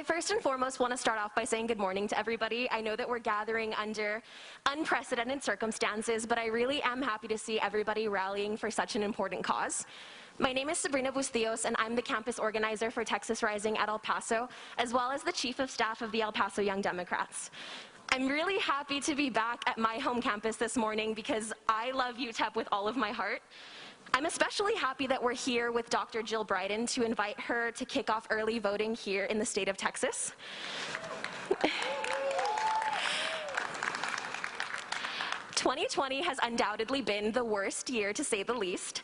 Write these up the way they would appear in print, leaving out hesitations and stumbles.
first and foremost want to start off by saying good morning to everybody. I know that we're gathering under unprecedented circumstances, but I really am happy to see everybody rallying for such an important cause. My name is Sabrina Bustillos, and I'm the campus organizer for Texas Rising at El Paso, as well as the chief of staff of the El Paso Young Democrats. I'm really happy to be back at my home campus this morning because I love UTEP with all of my heart. I'm especially happy that we're here with Dr. Jill Biden to invite her to kick off early voting here in the state of Texas. 2020 has undoubtedly been the worst year, to say the least,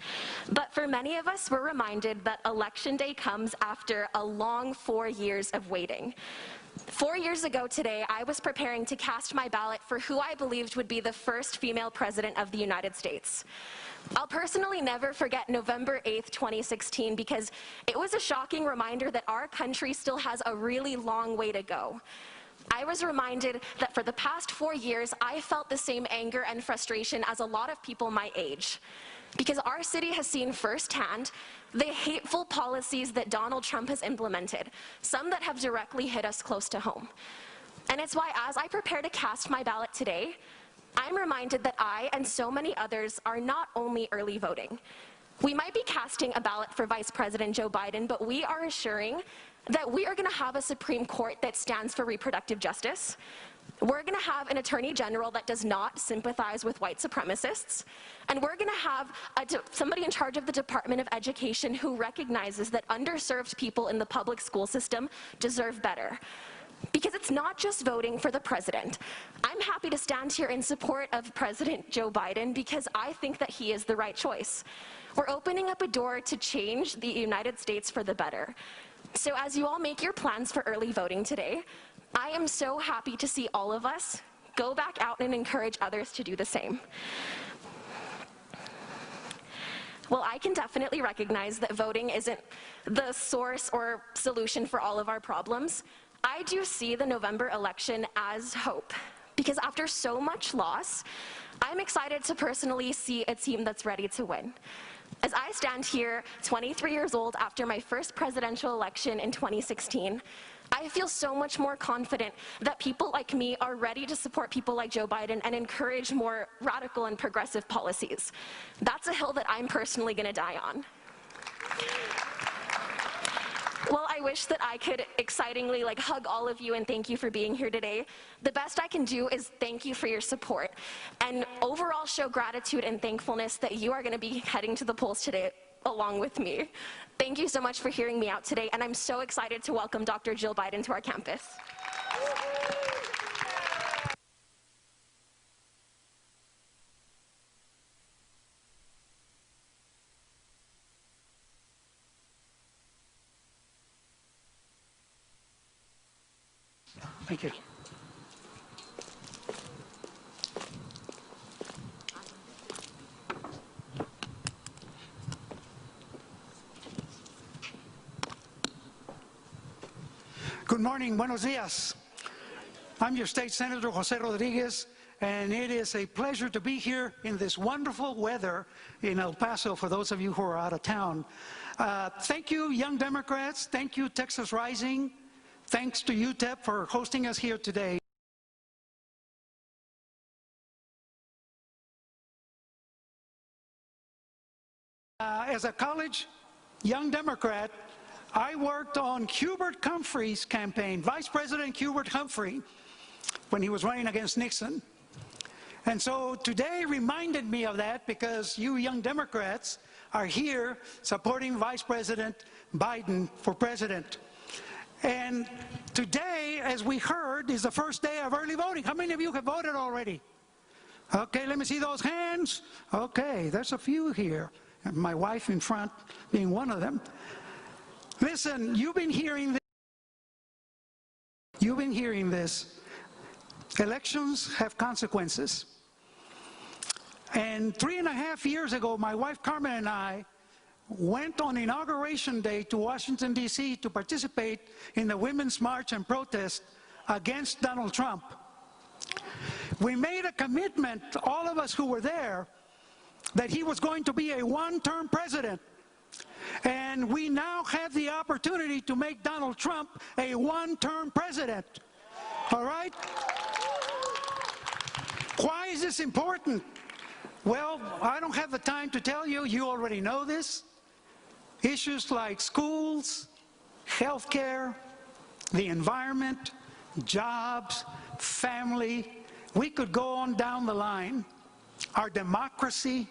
but for many of us, we're reminded that Election Day comes after a long 4 years of waiting. 4 years ago today, I was preparing to cast my ballot for who I believed would be the first female president of the United States. I'll personally never forget November 8th, 2016, because it was a shocking reminder that our country still has a really long way to go. I was reminded that for the past 4 years, I felt the same anger and frustration as a lot of people my age, because our city has seen firsthand the hateful policies that Donald Trump has implemented, some that have directly hit us close to home. And it's why, as I prepare to cast my ballot today, I'm reminded that I and so many others are not only early voting. We might be casting a ballot for Vice President Joe Biden, but we are assuring that we are going to have a Supreme Court that stands for reproductive justice. We're going to have an Attorney General that does not sympathize with white supremacists. And we're going to have somebody in charge of the Department of Education who recognizes that underserved people in the public school system deserve better. Because it's not just voting for the president. I'm happy to stand here in support of President Joe Biden because I think that he is the right choice. We're opening up a door to change the United States for the better. So as you all make your plans for early voting today, I am so happy to see all of us go back out and encourage others to do the same. Well, I can definitely recognize that voting isn't the source or solution for all of our problems. I do see the November election as hope, because after so much loss, I'm excited to personally see a team that's ready to win. As I stand here, 23 years old after my first presidential election in 2016, I feel so much more confident that people like me are ready to support people like Joe Biden and encourage more radical and progressive policies. That's a hill that I'm personally going to die on. Well, I wish that I could excitingly hug all of you and thank you for being here today. The best I can do is thank you for your support and overall show gratitude and thankfulness that you are going to be heading to the polls today along with me. Thank you so much for hearing me out today, and I'm so excited to welcome Dr. Jill Biden to our campus. Thank you. Good morning, buenos dias. I'm your state senator, Jose Rodriguez, and it is a pleasure to be here in this wonderful weather in El Paso for those of you who are out of town. Thank you, Young Democrats. Thank you, Texas Rising. Thanks to UTEP for hosting us here today. As a college Young Democrat, I worked on Hubert Humphrey's campaign, Vice President Hubert Humphrey, when he was running against Nixon. And so today reminded me of that because you Young Democrats are here supporting Vice President Biden for president. And today, as we heard, is the first day of early voting. How many of you have voted already? Okay, let me see those hands. Okay, there's a few here. And my wife in front being one of them. Listen, you've been hearing this. You've been hearing this. Elections have consequences. And 3.5 years ago, my wife Carmen and I went on Inauguration Day to Washington, D.C. to participate in the Women's March and protest against Donald Trump. We made a commitment, all of us who were there, that he was going to be a one-term president. And we now have the opportunity to make Donald Trump a one-term president. All right? Why is this important? Well, I don't have the time to tell you. You already know this. Issues like schools, health care, the environment, jobs, family. We could go on down the line. Our democracy.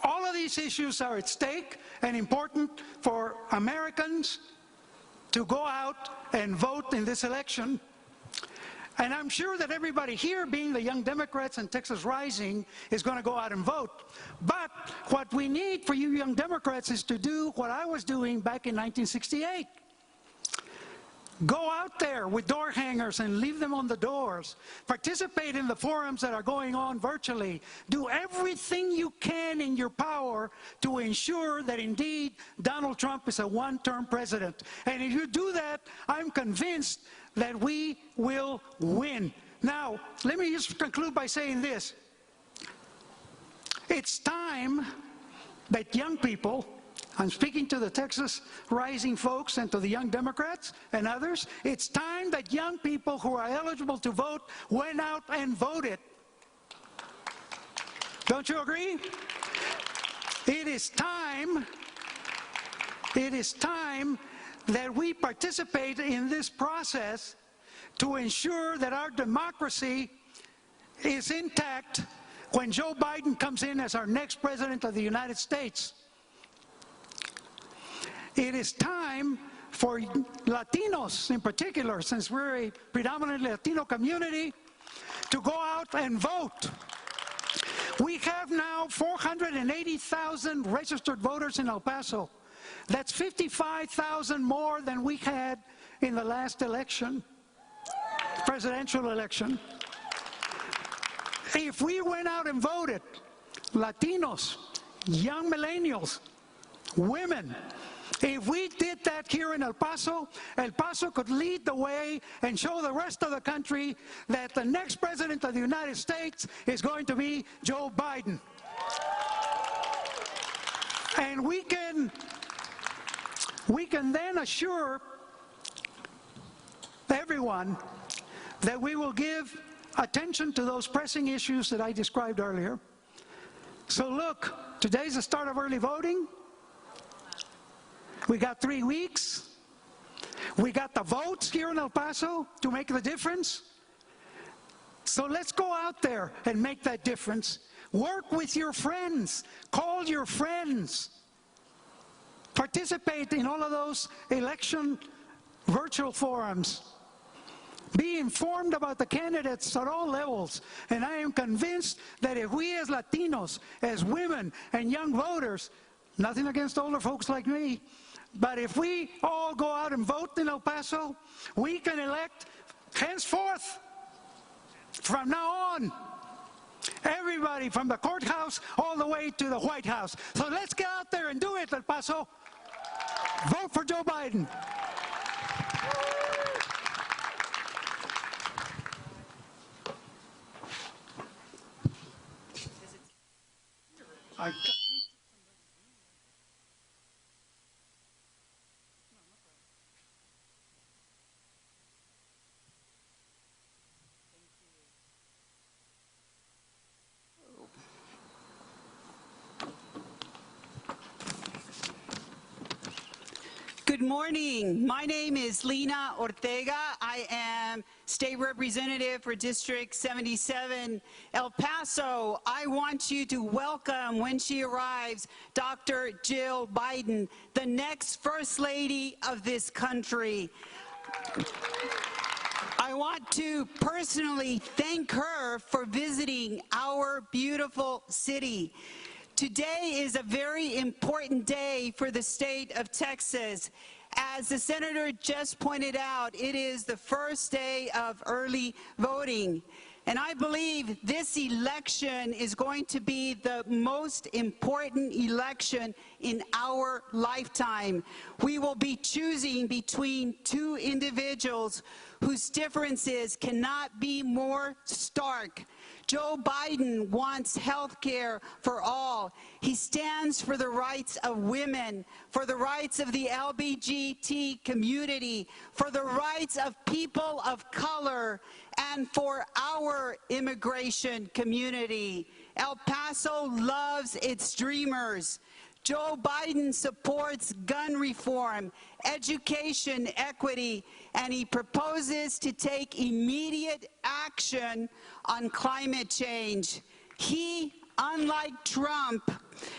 All of these issues are at stake and important for Americans to go out and vote in this election. And I'm sure that everybody here, being the Young Democrats and Texas Rising, is going to go out and vote. But what we need for you Young Democrats is to do what I was doing back in 1968. Go out there with door hangers and leave them on the doors. Participate in the forums that are going on virtually. Do everything you can in your power to ensure that indeed Donald Trump is a one-term president. And if you do that, I'm convinced that we will win. Now, let me just conclude by saying this. It's time that young people, I'm speaking to the Texas Rising folks and to the Young Democrats and others, it's time that young people who are eligible to vote went out and voted. Don't you agree? It is time that we participate in this process to ensure that our democracy is intact when Joe Biden comes in as our next president of the United States. It is time for Latinos in particular, since we're a predominantly Latino community, to go out and vote. We have now 480,000 registered voters in El Paso. That's 55,000 more than we had in the last election, presidential election. If we went out and voted, Latinos, young millennials, women, if we did that here in El Paso could lead the way and show the rest of the country that the next president of the United States is going to be Joe Biden. And we can then assure everyone that we will give attention to those pressing issues that I described earlier. So look, today's the start of early voting. We got 3 weeks. We got the votes here in El Paso to make the difference. So let's go out there and make that difference. Work with your friends. Call your friends. Participate in all of those election virtual forums. Be informed about the candidates at all levels. And I am convinced that if we as Latinos, as women and young voters, nothing against older folks like me, but if we all go out and vote in El Paso, we can elect henceforth, from now on, everybody from the courthouse all the way to the White House. So let's get out there and do it, El Paso. Vote for Joe Biden. Good morning. My name is Lina Ortega. I am State Representative for District 77, El Paso. I want you to welcome, when she arrives, Dr. Jill Biden, the next First Lady of this country. I want to personally thank her for visiting our beautiful city. Today is a very important day for the state of Texas. As the senator just pointed out, it is the first day of early voting. And I believe this election is going to be the most important election in our lifetime. We will be choosing between two individuals whose differences cannot be more stark. Joe Biden wants health care for all. He stands for the rights of women, for the rights of the LGBT community, for the rights of people of color, and for our immigration community. El Paso loves its dreamers. Joe Biden supports gun reform, education equity, and he proposes to take immediate action on climate change. He, unlike Trump,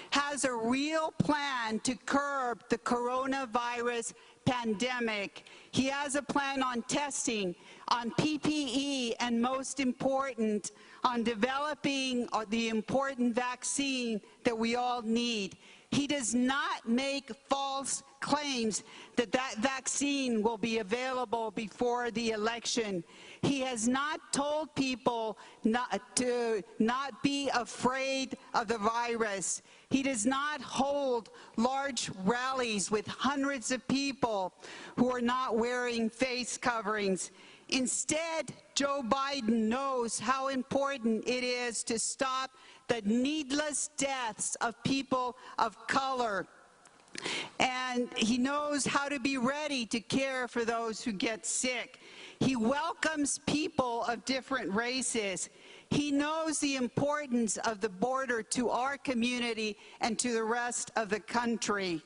has a real plan to curb the coronavirus pandemic. He has a plan on testing, on PPE, and most important, on developing the important vaccine that we all need. He does not make false claims that that vaccine will be available before the election. He has not told people to not be afraid of the virus. He does not hold large rallies with hundreds of people who are not wearing face coverings. Instead, Joe Biden knows how important it is to stop the needless deaths of people of color. And he knows how to be ready to care for those who get sick. He welcomes people of different races. He knows the importance of the border to our community and to the rest of the country.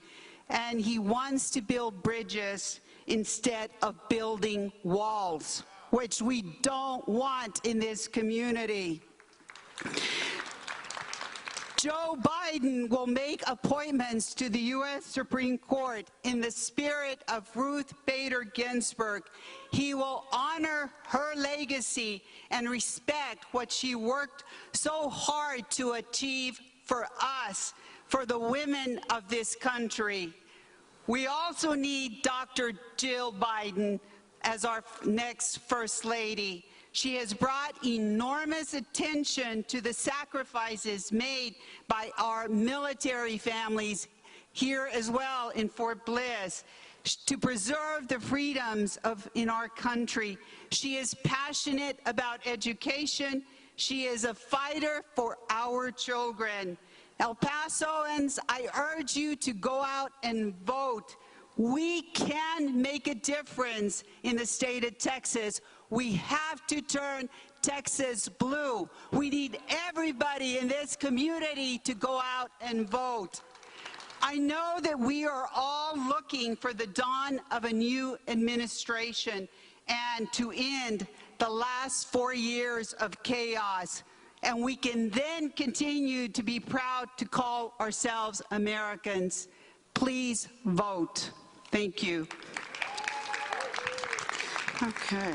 And he wants to build bridges instead of building walls, which we don't want in this community. Joe Biden will make appointments to the U.S. Supreme Court in the spirit of Ruth Bader Ginsburg. He will honor her legacy and respect what she worked so hard to achieve for us, for the women of this country. We also need Dr. Jill Biden as our next First Lady. She has brought enormous attention to the sacrifices made by our military families here as well in Fort Bliss to preserve the freedoms in our country. She is passionate about education. She is a fighter for our children. El Pasoans, I urge you to go out and vote. We can make a difference in the state of Texas. We have to turn Texas blue. We need everybody in this community to go out and vote. I know that we are all looking for the dawn of a new administration and to end the last 4 years of chaos. And we can then continue to be proud to call ourselves Americans. Please vote. Thank you. Okay.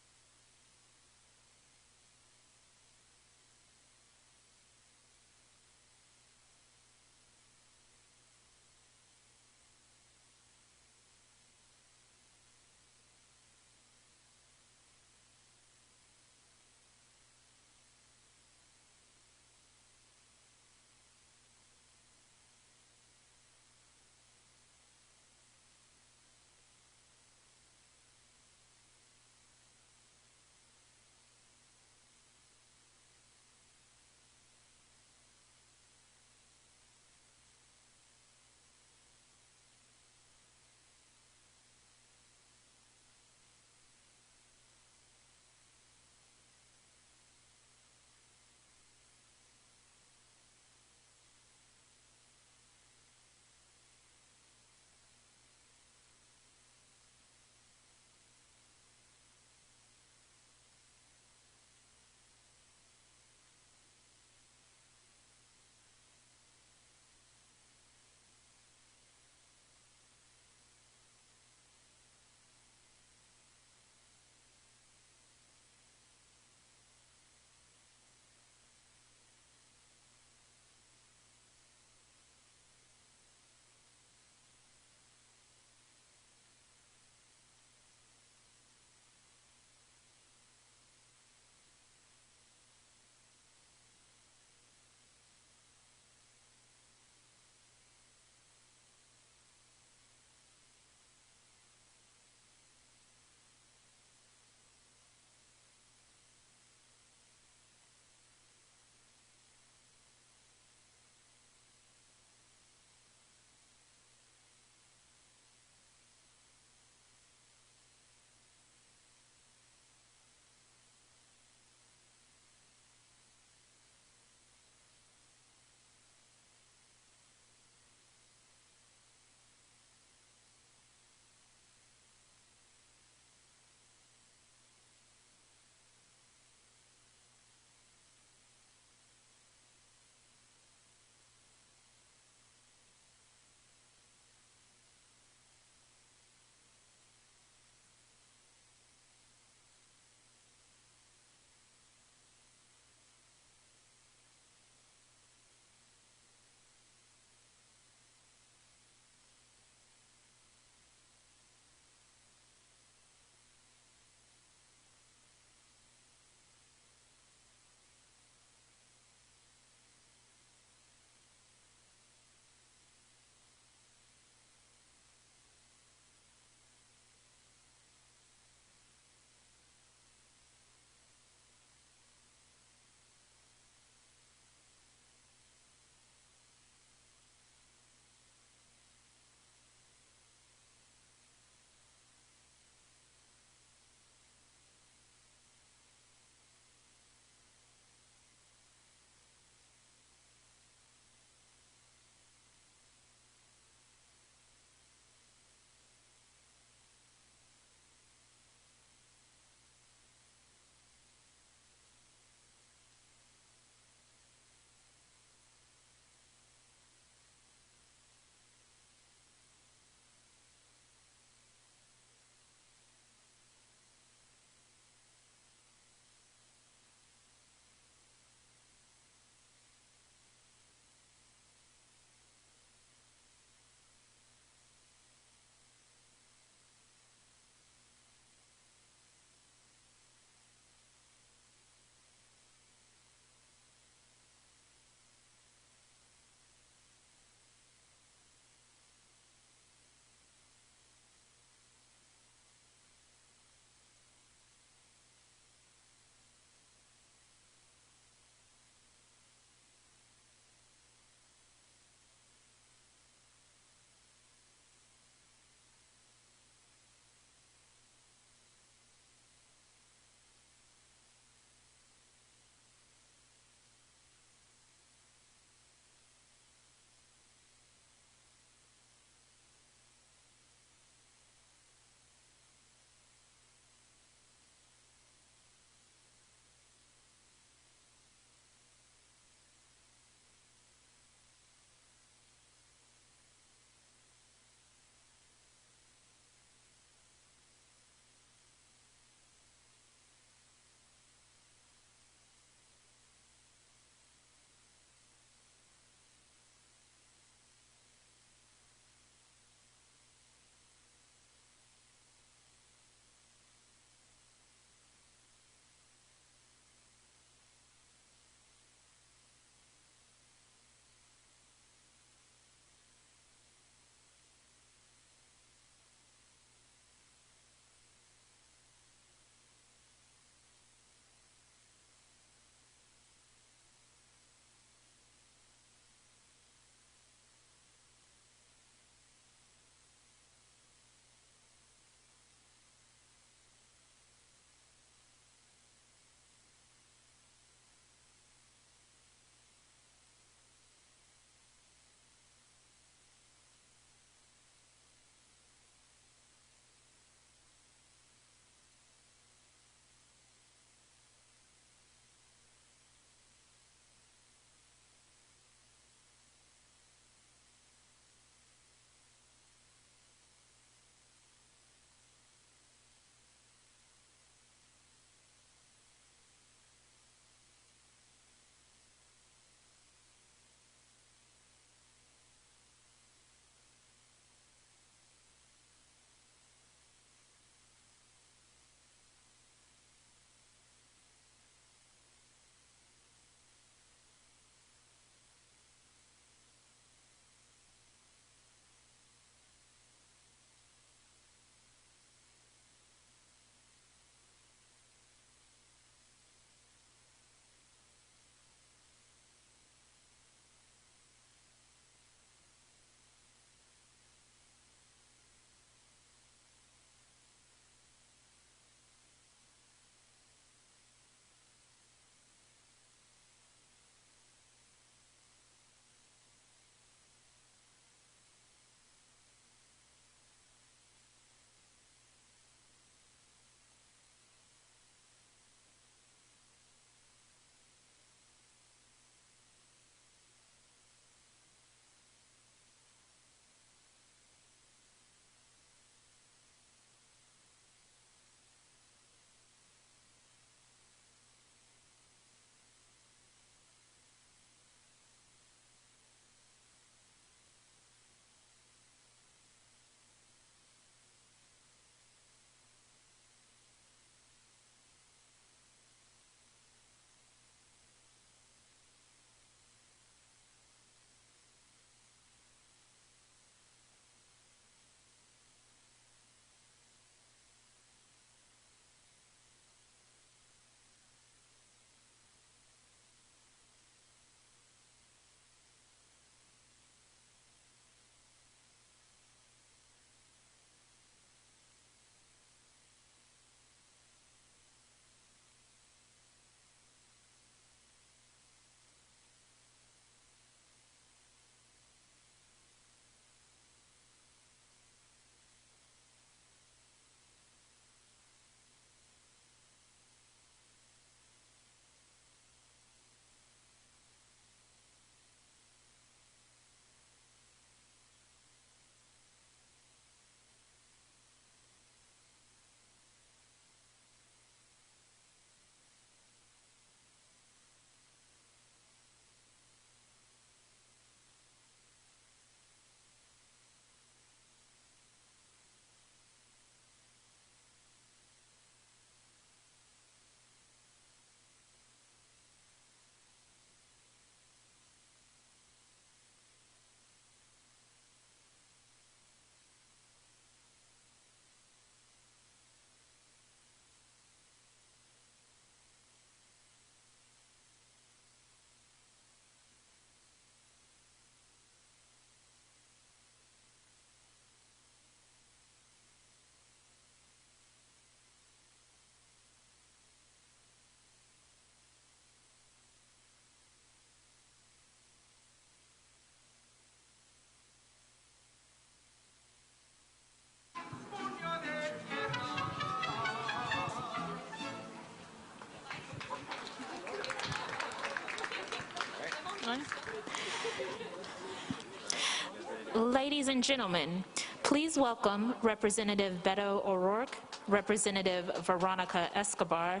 and gentlemen, please welcome Representative Beto O'Rourke, Representative Veronica Escobar,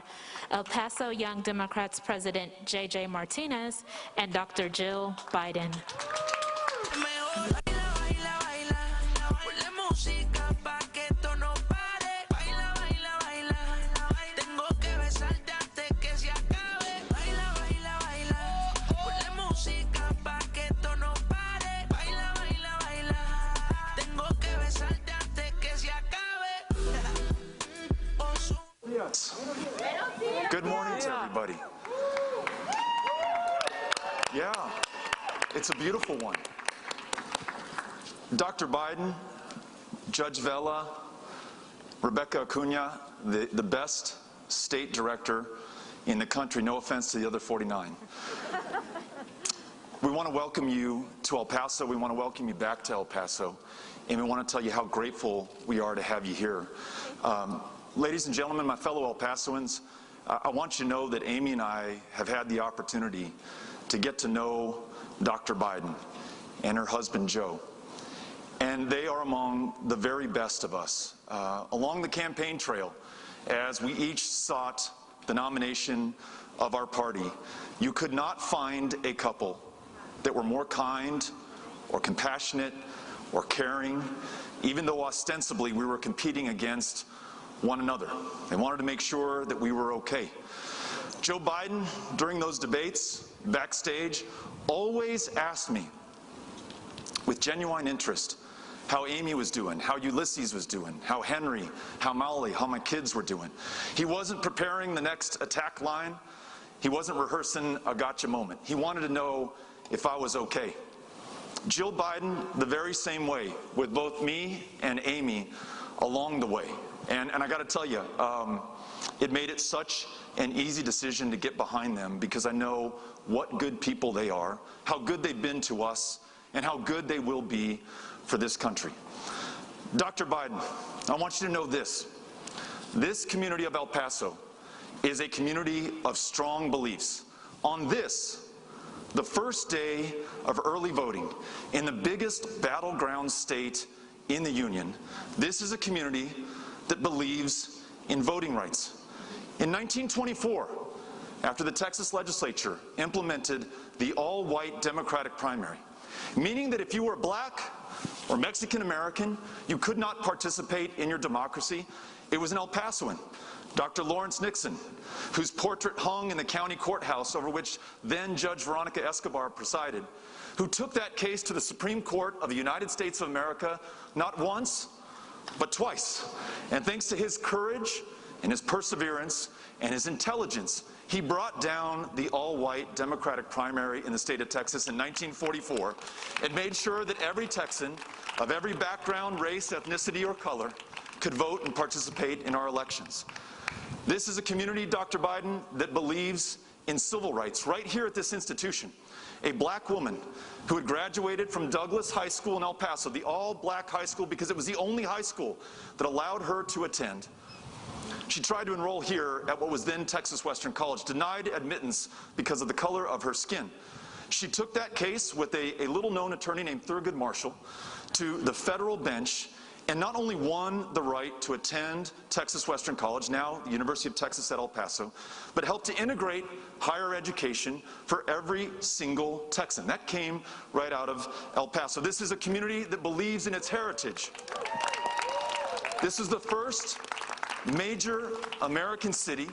El Paso Young Democrats President J.J. Martinez, and Dr. Jill Biden. Good morning to everybody. Yeah, it's a beautiful one. Dr. Biden, Judge Vela, Rebecca Acuna, the best state director in the country, no offense to the other 49. We want to welcome you to El Paso. We want to welcome you back to El Paso. And we want to tell you how grateful we are to have you here. Ladies and gentlemen, my fellow El Pasoans, I want you to know that Amy and I have had the opportunity to get to know Dr. Biden and her husband, Joe. And they are among the very best of us. Along the campaign trail, as we each sought the nomination of our party, you could not find a couple that were more kind or compassionate or caring, even though ostensibly we were competing against one another. They wanted to make sure that we were okay. Joe Biden, during those debates, backstage, always asked me, with genuine interest, how Amy was doing, how Ulysses was doing, how Henry, how Molly, how my kids were doing. He wasn't preparing the next attack line. He wasn't rehearsing a gotcha moment. He wanted to know if I was okay. Jill Biden, the very same way, with both me and Amy along the way. And I got to tell you, it made it such an easy decision to get behind them because I know what good people they are, how good they've been to us, and how good they will be for this country. Dr. Biden, I want you to know this. This community of El Paso is a community of strong beliefs. On this, the first day of early voting in the biggest battleground state in the Union, this is a community that believes in voting rights. In 1924, after the Texas legislature implemented the all-white Democratic primary, meaning that if you were black or Mexican American, you could not participate in your democracy, it was an El Pasoan, Dr. Lawrence Nixon, whose portrait hung in the county courthouse over which then Judge Veronica Escobar presided, who took that case to the Supreme Court of the United States of America not once, but twice. And thanks to his courage and his perseverance and his intelligence, he brought down the all-white Democratic primary in the state of Texas in 1944 and made sure that every Texan of every background, race, ethnicity, or color could vote and participate in our elections. This is a community, Dr. Biden, that believes in civil rights right here at this institution. A black woman who had graduated from Douglas High School in El Paso, the all-black high school, because it was the only high school that allowed her to attend. She tried to enroll here at what was then Texas Western College, denied admittance because of the color of her skin. She took that case with a little-known attorney named Thurgood Marshall to the federal bench and not only won the right to attend Texas Western College, now the University of Texas at El Paso, but helped to integrate higher education for every single Texan. That came right out of El Paso. This is a community that believes in its heritage. This is the first major American city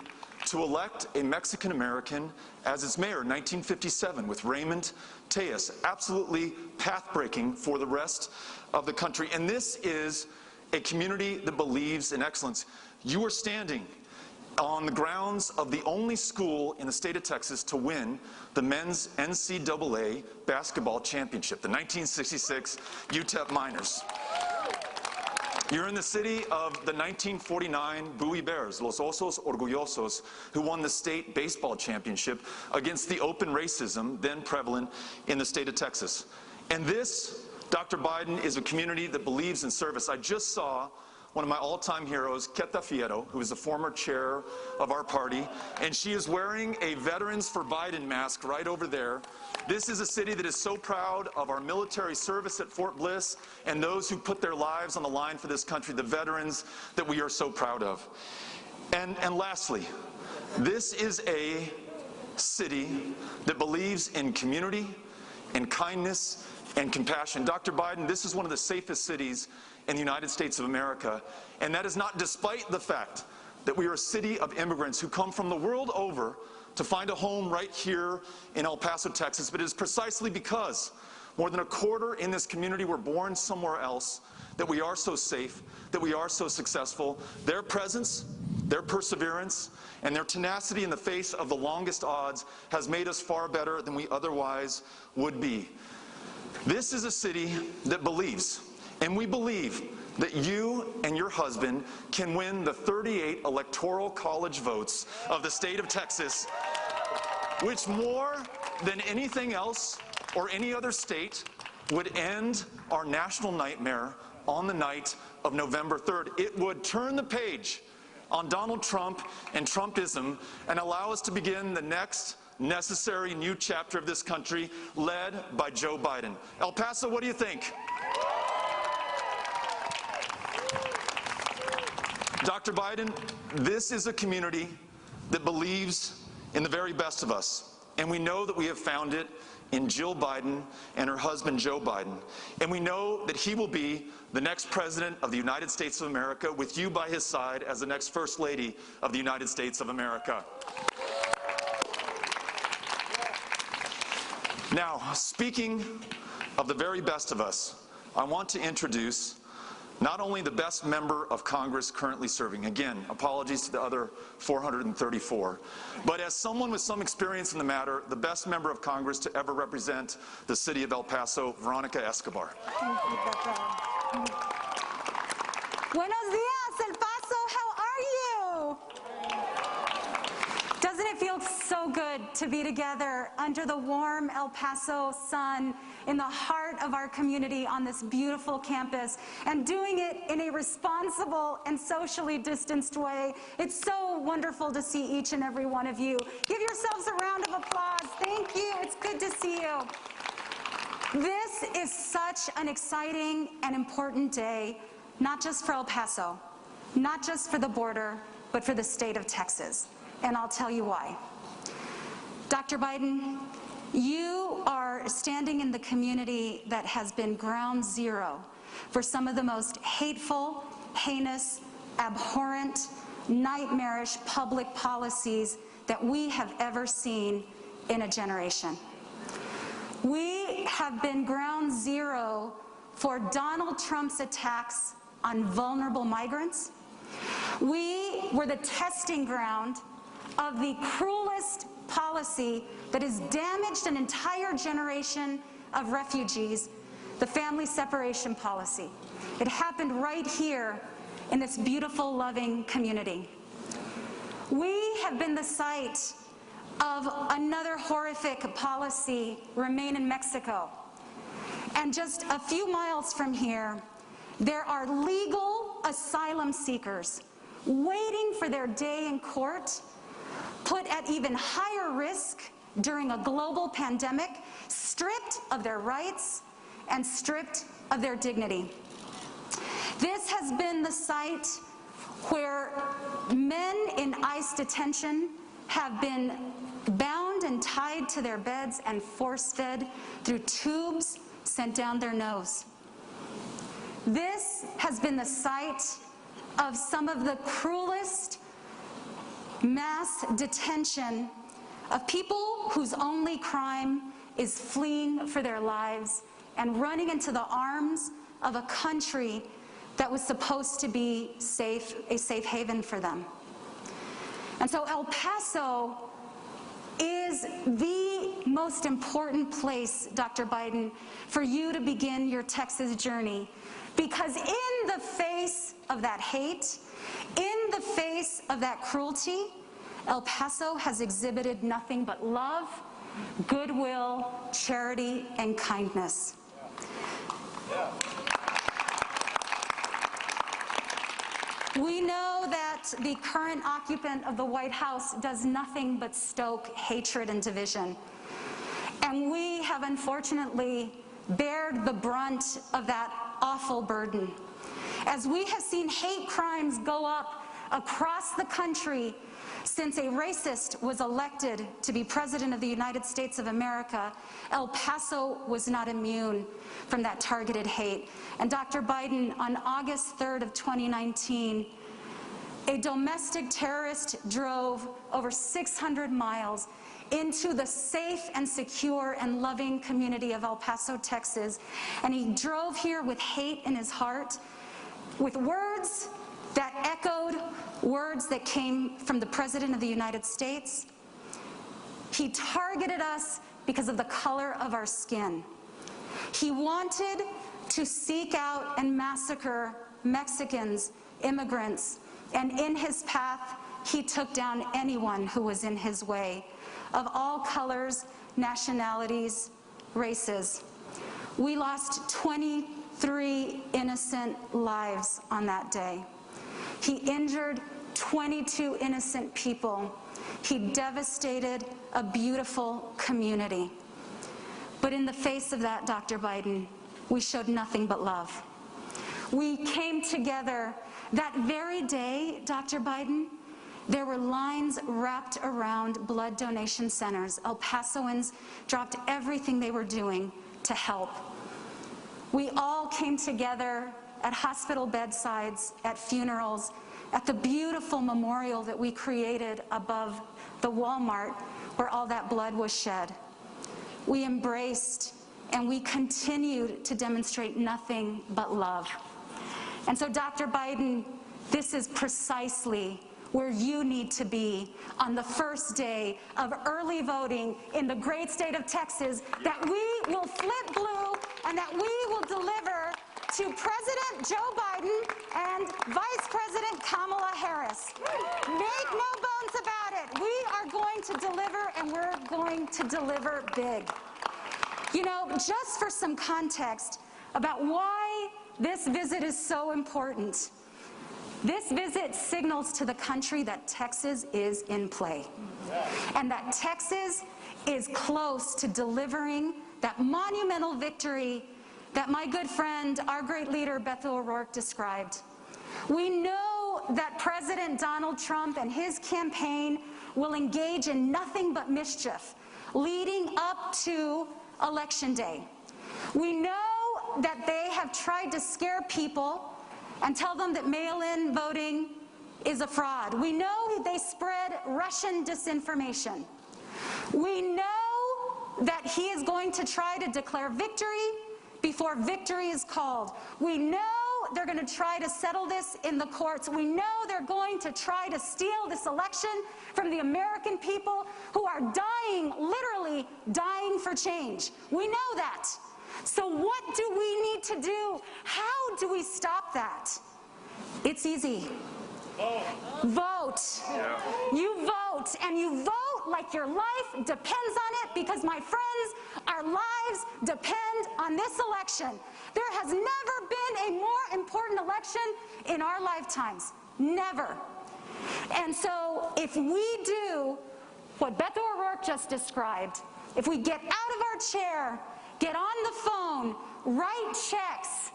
to elect a Mexican American as its mayor in 1957 with Raymond Tejas. Absolutely path-breaking for the rest of the country. And this is a community that believes in excellence. You are standing on the grounds of the only school in the state of Texas to win the men's NCAA basketball championship, the 1966 UTEP Miners. You're in the city of the 1949 Bowie Bears, Los Osos Orgullosos, who won the state baseball championship against the open racism then prevalent in the state of Texas. And this, Dr. Biden, is a community that believes in service. I just saw one of my all-time heroes, Keta Fierro, who is the former chair of our party, and she is wearing a Veterans for Biden mask right over there. This is a city that is so proud of our military service at Fort Bliss and those who put their lives on the line for this country, the veterans that we are so proud of. And lastly, this is a city that believes in community and kindness and compassion. Dr. Biden, this is one of the safest cities in the United States of America, and that is not despite the fact that we are a city of immigrants who come from the world over to find a home right here in El Paso, Texas, but it is precisely because more than a quarter in this community were born somewhere else that we are so safe, that we are so successful. Their presence, their perseverance, and their tenacity in the face of the longest odds has made us far better than we otherwise would be. This is a city that believes, and we believe, that you and your husband can win the 38 electoral college votes of the state of Texas, which more than anything else or any other state would end our national nightmare on the night of November 3rd. It would turn the page on Donald Trump and Trumpism and allow us to begin the next necessary new chapter of this country led by Joe Biden. El Paso, what do you think? Dr. Biden, this is a community that believes in the very best of us, and we know that we have found it in Jill Biden and her husband Joe Biden, and we know that he will be the next president of the United States of America with you by his side as the next First Lady of the United States of America. Now, speaking of the very best of us, I want to introduce not only the best member of Congress currently serving, again, apologies to the other 434, but as someone with some experience in the matter, the best member of Congress to ever represent the city of El Paso, Veronica Escobar. Thank you, Pepe. Buenos dias, El Paso, how are you? Doesn't it feel so good to be together under the warm El Paso sun in the heart of our community on this beautiful campus and doing it in a responsible and socially distanced way? It's so wonderful to see each and every one of you. Give yourselves a round of applause. Thank you. It's good to see you. This is such an exciting and important day, not just for El Paso, not just for the border, but for the state of Texas. And I'll tell you why. Dr. Biden, you are standing in the community that has been ground zero for some of the most hateful, heinous, abhorrent, nightmarish public policies that we have ever seen in a generation. We have been ground zero for Donald Trump's attacks on vulnerable migrants. We were the testing ground of the cruelest policy that has damaged an entire generation of refugees, the family separation policy. It happened right here in this beautiful, loving community. We have been the site of another horrific policy, Remain in Mexico. And just a few miles from here, there are legal asylum seekers waiting for their day in court, put at even higher risk during a global pandemic, stripped of their rights and stripped of their dignity. This has been the site where men in ICE detention have been bound and tied to their beds and force-fed through tubes sent down their nose. This has been the site of some of the cruelest mass detention of people whose only crime is fleeing for their lives and running into the arms of a country that was supposed to be safe, a safe haven for them. And so El Paso is the most important place, Dr. Biden, for you to begin your Texas journey, because in the face of that hate, in the face of that cruelty, El Paso has exhibited nothing but love, goodwill, charity, and kindness. We know that the current occupant of the White House does nothing but stoke hatred and division. And we have unfortunately bared the brunt of that awful burden. As we have seen hate crimes go up across the country since a racist was elected to be President of the United States of America, El Paso was not immune from that targeted hate. And Dr. Biden, on August 3rd of 2019, a domestic terrorist drove over 600 miles into the safe and secure and loving community of El Paso, Texas. And he drove here with hate in his heart, with words that echoed words that came from the President of the United States. He targeted us because of the color of our skin. He wanted to seek out and massacre Mexicans, immigrants, and in his path, he took down anyone who was in his way, of all colors, nationalities, races. We lost 23 innocent lives on that day. He injured 22 innocent people. He devastated a beautiful community. But in the face of that, Dr. Biden, we showed nothing but love. We came together that very day, Dr. Biden. There were lines wrapped around blood donation centers. El Pasoans dropped everything they were doing to help. We all came together at hospital bedsides, at funerals, at the beautiful memorial that we created above the Walmart where all that blood was shed. We embraced and we continued to demonstrate nothing but love. And so, Dr. Biden, this is precisely where you need to be on the first day of early voting in the great state of Texas, that we will flip blue and that we will deliver to President Joe Biden and Vice President Kamala Harris. Make no bones about it. We are going to deliver, and we're going to deliver big. You know, just for some context about why this visit is so important, this visit signals to the country that Texas is in play, and that Texas is close to delivering that monumental victory that my good friend, our great leader, Beto O'Rourke, described. We know that President Donald Trump and his campaign will engage in nothing but mischief leading up to Election Day. We know that they have tried to scare people and tell them that mail-in voting is a fraud. We know they spread Russian disinformation. We know that he is going to try to declare victory before victory is called. We know they're going to try to settle this in the courts. We know they're going to try to steal this election from the American people who are dying, literally dying for change. We know that. So what do we need to do? How do we stop that? It's easy. Vote. Yeah. You vote, and you vote like your life depends on it, because, my friends, our lives depend on this election. There has never been a more important election in our lifetimes. Never. And so if we do what Beto O'Rourke just described, if we get out of our chair, get on the phone, write checks,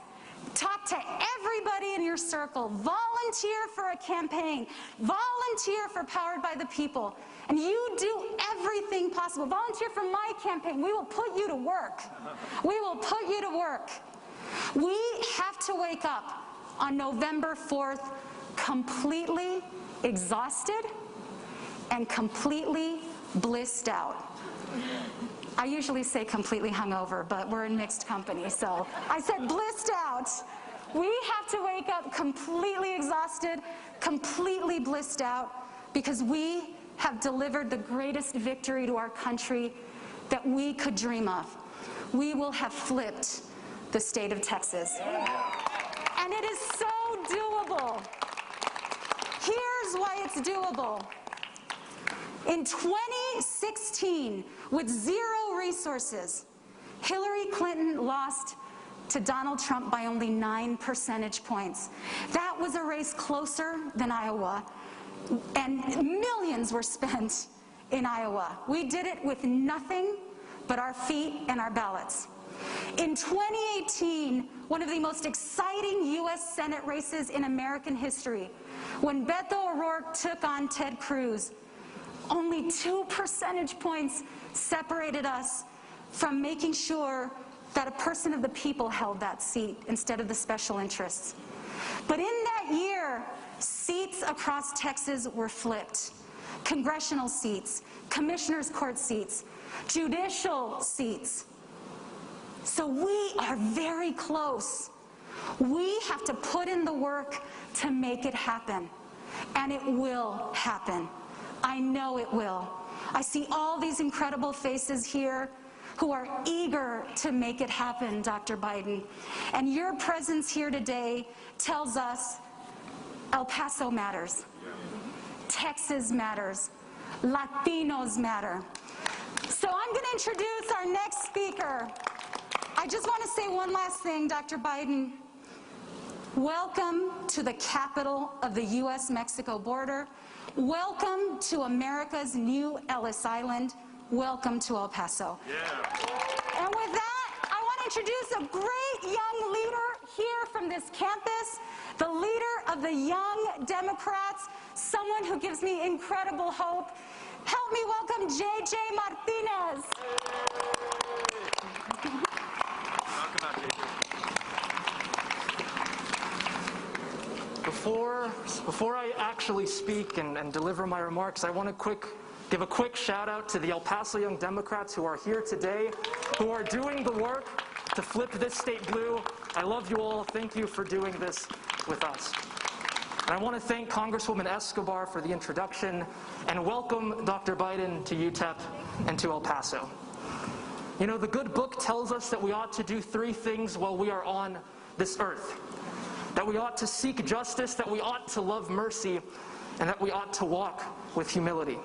talk to everybody in your circle, volunteer for a campaign, volunteer for Powered by the People, and you do everything possible. Volunteer for my campaign. We will put you to work. We will put you to work. We have to wake up on November 4th completely exhausted and completely blissed out. I usually say completely hungover, but we're in mixed company, so I said blissed out. We have to wake up completely exhausted, completely blissed out, because we have delivered the greatest victory to our country that we could dream of. We will have flipped the state of Texas. And it is so doable. Here's why it's doable. In 2016, with zero resources, Hillary Clinton lost to Donald Trump by only 9 percentage points. That was a race closer than Iowa, and millions were spent in Iowa. We did it with nothing but our feet and our ballots. In 2018, one of the most exciting U.S. Senate races in American history, when Beto O'Rourke took on Ted Cruz, only 2 percentage points separated us from making sure that a person of the people held that seat instead of the special interests. But in that year, seats across Texas were flipped. Congressional seats, commissioners' court seats, judicial seats. So we are very close. We have to put in the work to make it happen. And it will happen. I know it will. I see all these incredible faces here who are eager to make it happen, Dr. Biden. And your presence here today tells us El Paso matters. Texas matters. Latinos matter. So I'm going to introduce our next speaker. I just want to say one last thing, Dr. Biden. Welcome to the capital of the U.S.-Mexico border. Welcome to America's new Ellis Island. Welcome to El Paso. Yeah. And with that, I want to introduce a great young leader here from this campus, the leader of the Young Democrats, someone who gives me incredible hope. Help me welcome J.J. Martinez. Before I actually speak and deliver my remarks, I want to give a quick shout out to the El Paso Young Democrats who are here today, who are doing the work to flip this state blue. I love you all. Thank you for doing this with us. And I want to thank Congresswoman Escobar for the introduction and welcome Dr. Biden to UTEP and to El Paso. You know, the good book tells us that we ought to do 3 things while we are on this earth. That we ought to seek justice, that we ought to love mercy, and that we ought to walk with humility.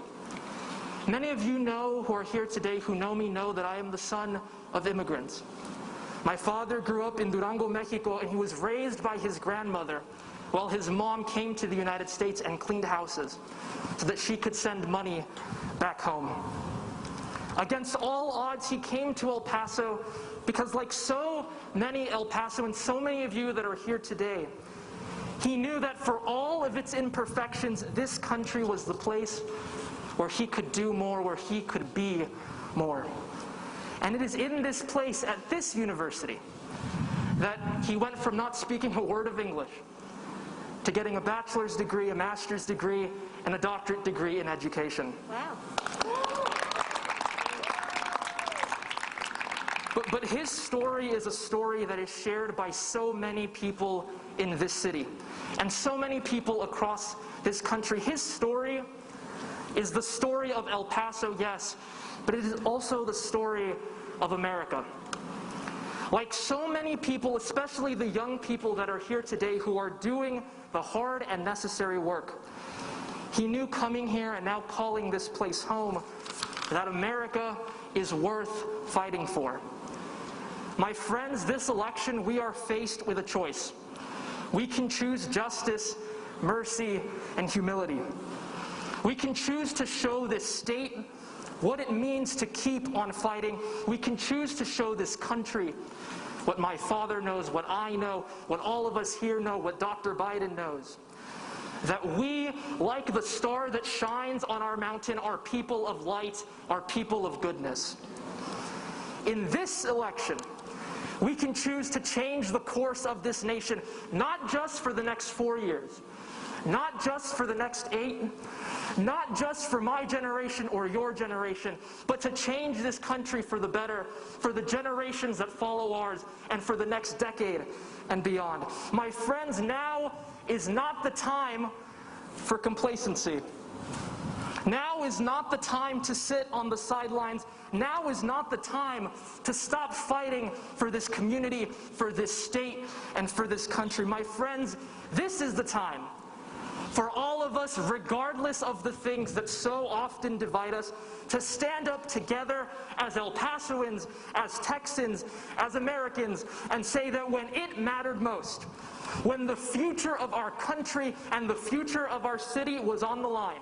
Many of you know, who are here today, who know me, know that I am the son of immigrants. My father grew up in Durango, Mexico, and he was raised by his grandmother while his mom came to the United States and cleaned houses so that she could send money back home. Against all odds, he came to El Paso because, like so many El Pasoans, so many of you that are here today, he knew that for all of its imperfections, this country was the place where he could do more, where he could be more. And it is in this place, at this university, that he went from not speaking a word of English to getting a bachelor's degree, a master's degree, and a doctorate degree in education. Wow. But his story is a story that is shared by so many people in this city and so many people across this country. His story is the story of El Paso, yes, but it is also the story of America. Like so many people, especially the young people that are here today who are doing the hard and necessary work, he knew coming here and now calling this place home that America is worth fighting for. My friends, this election, we are faced with a choice. We can choose justice, mercy, and humility. We can choose to show this state what it means to keep on fighting. We can choose to show this country what my father knows, what I know, what all of us here know, what Dr. Biden knows. That we, like the star that shines on our mountain, are people of light, are people of goodness. In this election, we can choose to change the course of this nation, not just for the next 4 years, not just for the next 8, not just for my generation or your generation, but to change this country for the better, for the generations that follow ours, and for the next decade and beyond. My friends, now is not the time for complacency. Now is not the time to sit on the sidelines. Now is not the time to stop fighting for this community, for this state, and for this country. My friends, this is the time for all of us, regardless of the things that so often divide us, to stand up together as El Pasoans, as Texans, as Americans, and say that when it mattered most, when the future of our country and the future of our city was on the line,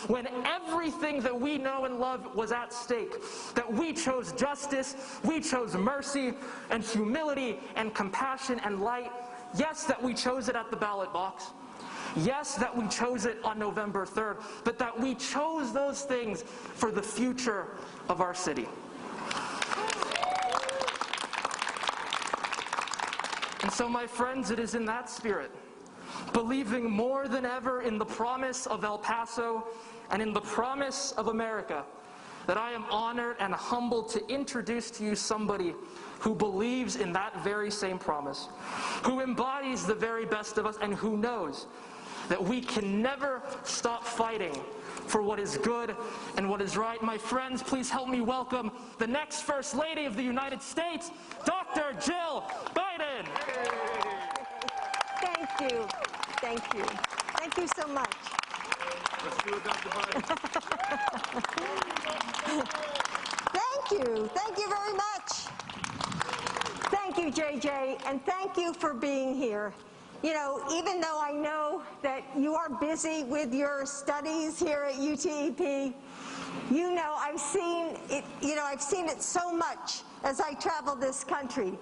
when everything that we know and love was at stake, that we chose justice, we chose mercy and humility and compassion and light. Yes, that we chose it at the ballot box. Yes, that we chose it on November 3rd, but that we chose those things for the future of our city. And so, my friends, it is in that spirit, believing more than ever in the promise of El Paso and in the promise of America, that I am honored and humbled to introduce to you somebody who believes in that very same promise, who embodies the very best of us, and who knows that we can never stop fighting for what is good and what is right. My friends, please help me welcome the next First Lady of the United States, Dr. Jill Biden. Thank you. Thank you. Thank you so much. Let's do it, Dr. Biden. Thank you. Thank you very much. Thank you, JJ, and thank you for being here. You know, even though I know that you are busy with your studies here at UTEP, you know, I've seen it so much as I travel this country.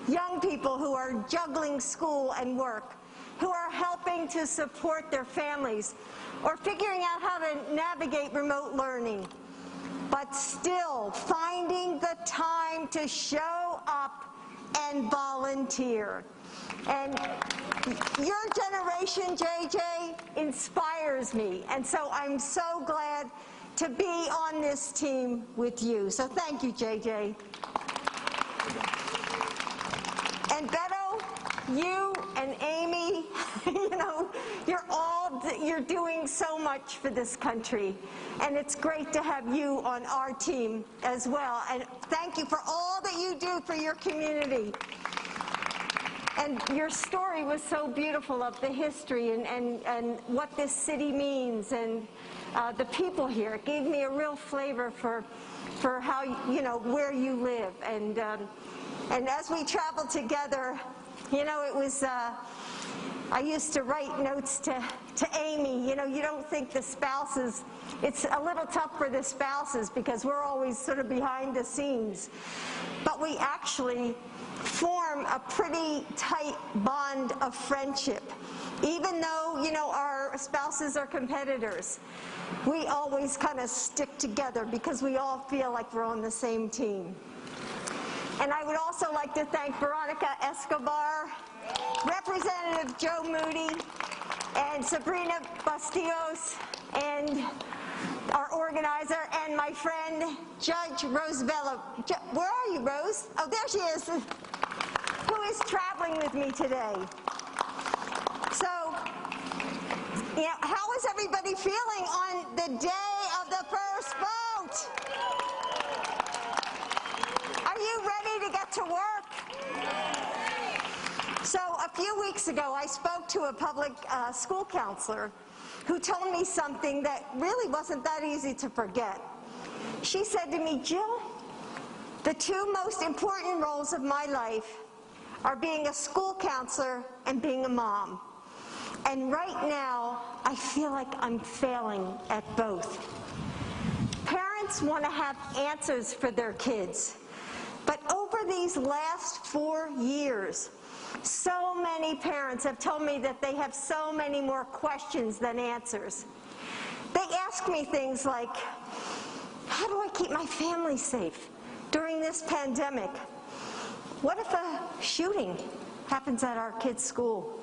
Young people who are juggling school and work, who are helping to support their families, or figuring out how to navigate remote learning, but still finding the time to show up and volunteer. And your generation, JJ, inspires me. And so I'm so glad to be on this team with you. So thank you, JJ. And Beto, you and Amy, you know, you're doing so much for this country. And it's great to have you on our team as well. And thank you for all that you do for your community. And your story was so beautiful of the history and what this city means and the people here. It gave me a real flavor for how, you know, where you live. And as we traveled together, you know, it was, I used to write notes to Amy. You know, you don't think the spouses, it's a little tough for the spouses because we're always sort of behind the scenes. But we actually form a pretty tight bond of friendship. Even though, you know, our spouses are competitors, we always kind of stick together because we all feel like we're on the same team. And I would also like to thank Veronica Escobar, Representative Joe Moody, and Sabrina Bastillos, and our organizer, and my friend, Judge Rosabella. Where are you, Rose? Oh, there she is, who is traveling with me today. So, you know, how is everybody feeling on the day of the first vote? Are you ready to get to work? So, a few weeks ago, I spoke to a public school counselor who told me something that really wasn't that easy to forget. She said to me, Jill, the two most important roles of my life are being a school counselor and being a mom. And right now, I feel like I'm failing at both. Parents want to have answers for their kids. But over these last 4 years, so many parents have told me that they have so many more questions than answers. They ask me things like, how do I keep my family safe during this pandemic? What if a shooting happens at our kids' school?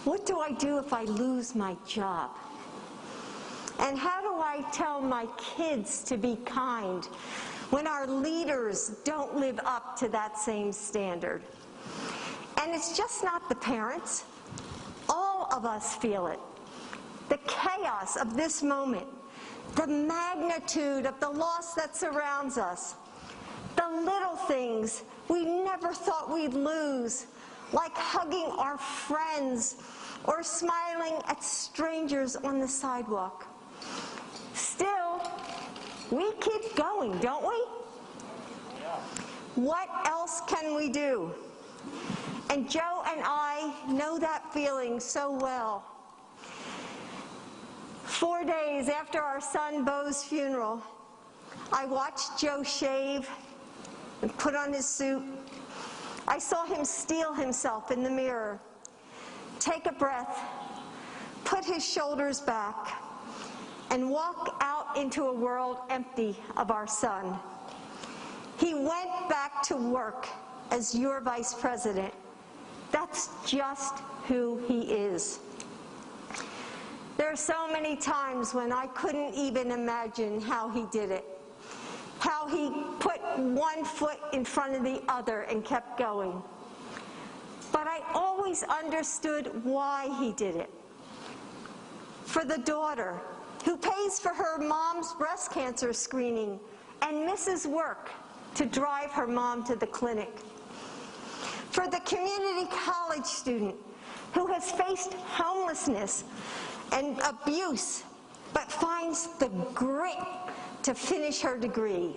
What do I do if I lose my job? And how do I tell my kids to be kind when our leaders don't live up to that same standard? And it's just not the parents. All of us feel it. The chaos of this moment, the magnitude of the loss that surrounds us, the little things we never thought we'd lose, like hugging our friends or smiling at strangers on the sidewalk. Still, we keep going, don't we? What else can we do? And Joe and I know that feeling so well. 4 days after our son Beau's funeral, I watched Joe shave and put on his suit. I saw him steel himself in the mirror, take a breath, put his shoulders back, and walk out into a world empty of our son. He went back to work as your vice president. That's just who he is. There are so many times when I couldn't even imagine how he did it, how he put one foot in front of the other and kept going. But I always understood why he did it. For the daughter who pays for her mom's breast cancer screening and misses work to drive her mom to the clinic. For the community college student who has faced homelessness and abuse, but finds the grit to finish her degree.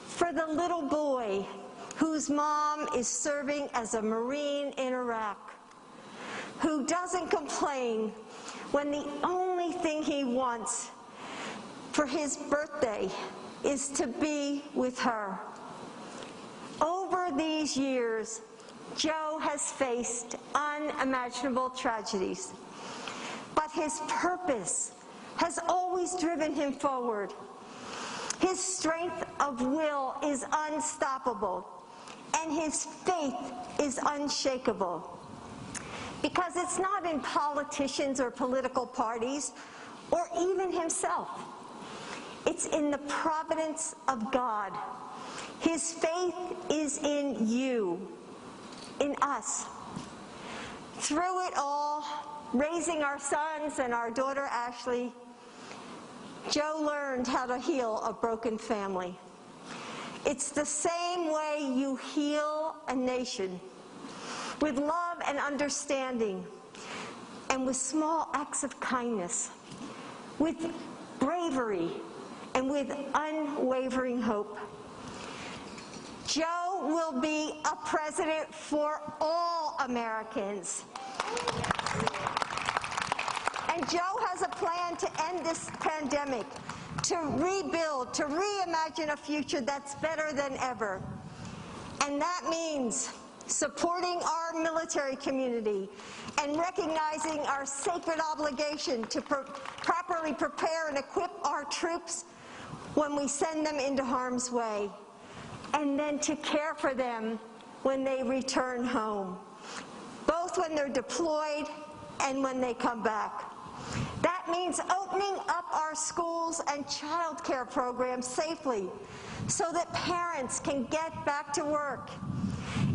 For the little boy whose mom is serving as a Marine in Iraq, who doesn't complain when the only thing he wants for his birthday is to be with her. Over these years, Joe has faced unimaginable tragedies, but his purpose has always driven him forward. His strength of will is unstoppable, and his faith is unshakable. Because it's not in politicians or political parties, or even himself. It's in the providence of God. His faith is in you, in us. Through it all, raising our sons and our daughter Ashley, Joe learned how to heal a broken family. It's the same way you heal a nation, with love and understanding, and with small acts of kindness, with bravery, and with unwavering hope. Joe will be a president for all Americans. And Joe has a plan to end this pandemic, to rebuild, to reimagine a future that's better than ever. And that means supporting our military community and recognizing our sacred obligation to properly prepare and equip our troops when we send them into harm's way, and then to care for them when they return home, both when they're deployed and when they come back. That means opening up our schools and child care programs safely so that parents can get back to work.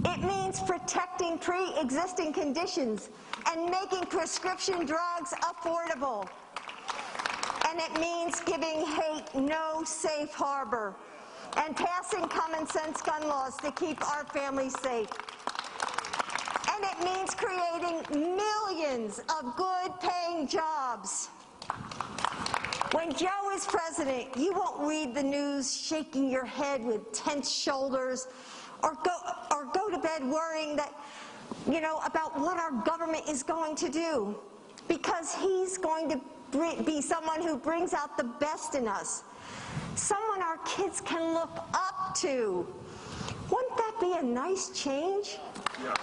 It means protecting pre-existing conditions and making prescription drugs affordable. And it means giving hate no safe harbor and passing common sense gun laws to keep our families safe. And it means creating millions of good-paying jobs. When Joe is president, you won't read the news shaking your head with tense shoulders or go to bed worrying that, about what our government is going to do, because he's going to be someone who brings out the best in us, someone our kids can look up to. Wouldn't that be a nice change? Yeah.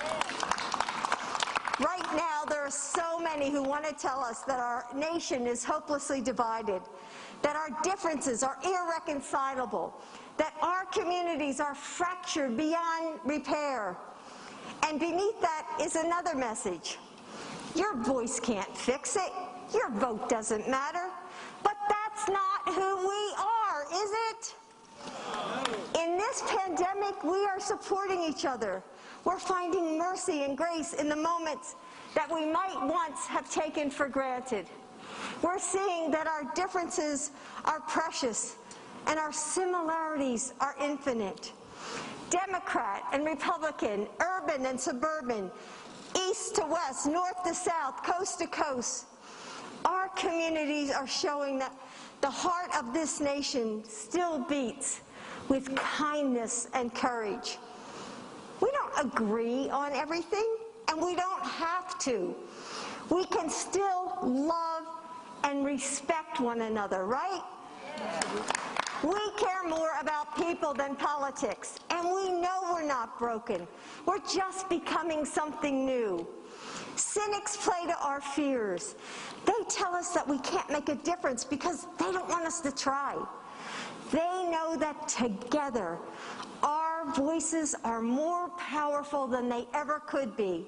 Right now, there are so many who want to tell us that our nation is hopelessly divided, that our differences are irreconcilable, that our communities are fractured beyond repair. And beneath that is another message. Your voice can't fix it. Your vote doesn't matter. But that's not who we are, is it? In this pandemic, we are supporting each other. We're finding mercy and grace in the moments that we might once have taken for granted. We're seeing that our differences are precious and our similarities are infinite. Democrat and Republican, urban and suburban, east to west, north to south, coast to coast, our communities are showing that the heart of this nation still beats with kindness and courage. We don't agree on everything, and we don't have to. We can still love and respect one another, right? We care more about people than politics, and we know we're not broken. We're just becoming something new. Cynics play to our fears. They tell us that we can't make a difference because they don't want us to try. They know that together, our voices are more powerful than they ever could be.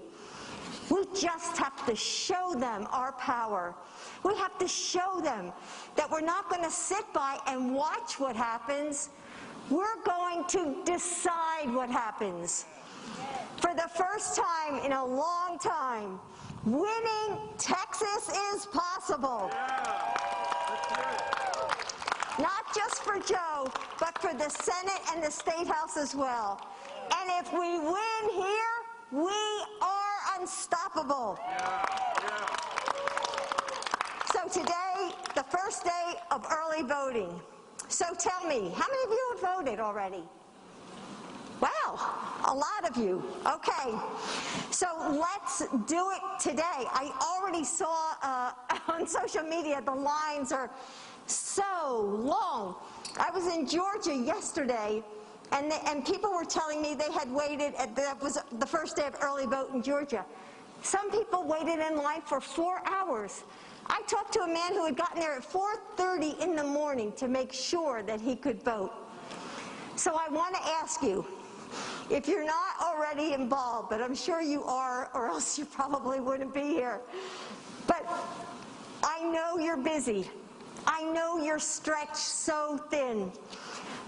We just have to show them our power. We have to show them that we're not going to sit by and watch what happens. We're going to decide what happens. For the first time in a long time, winning Texas is possible. Not just for Joe, but for the Senate and the State House as well. And if we win here, we are unstoppable. So today, the first day of early voting. So tell me, how many of you have voted already? Wow, a lot of you. Okay, so let's do it today. I already saw on social media the lines are so long. I was in Georgia yesterday, and people were telling me they had waited, that was the first day of early vote in Georgia. Some people waited in line for 4 hours. I talked to a man who had gotten there at 4:30 in the morning to make sure that he could vote. So I want to ask you, if you're not already involved, but I'm sure you are, or else you probably wouldn't be here. But I know you're busy. I know you're stretched so thin.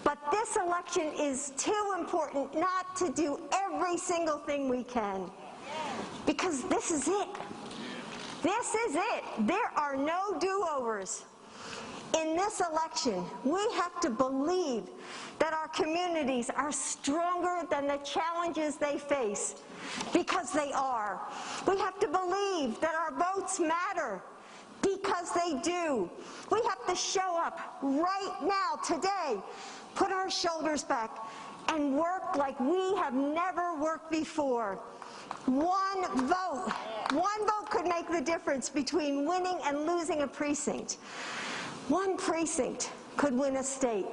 But this election is too important not to do every single thing we can. Because this is it. This is it. There are no do-overs. In this election, we have to believe that our communities are stronger than the challenges they face, because they are. We have to believe that our votes matter, because they do. We have to show up right now, today, put our shoulders back, and work like we have never worked before. One vote could make the difference between winning and losing a precinct. One precinct could win a state.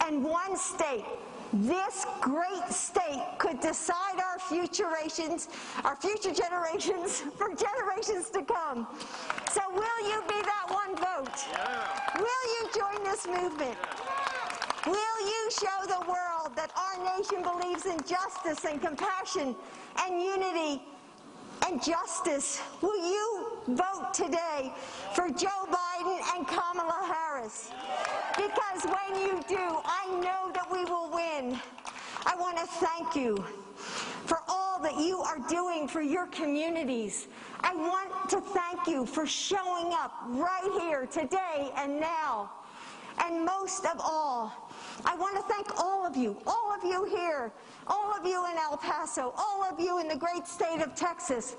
And one state, this great state, could decide our future generations for generations to come. So will you be that one vote? Yeah. Will you join this movement? Yeah. Will you show the world that our nation believes in justice and compassion and unity and justice? Will you vote today for Joe Biden and Kamala Harris? Because when you do, I know that we will win. I want to thank you for all that you are doing for your communities. I want to thank you for showing up right here today and now. And most of all, I want to thank all of you here, all of you in El Paso, all of you in the great state of Texas,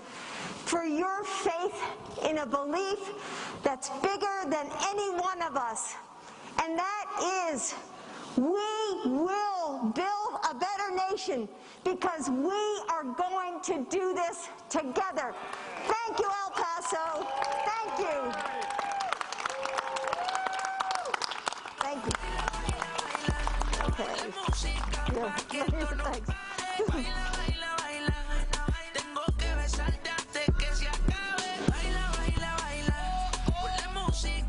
for your faith in a belief that's bigger than any one of us. And that is, we will build a better nation because we are going to do this together. Thank you, El Paso. Thank you. Thank you. Okay. Yeah. Thanks.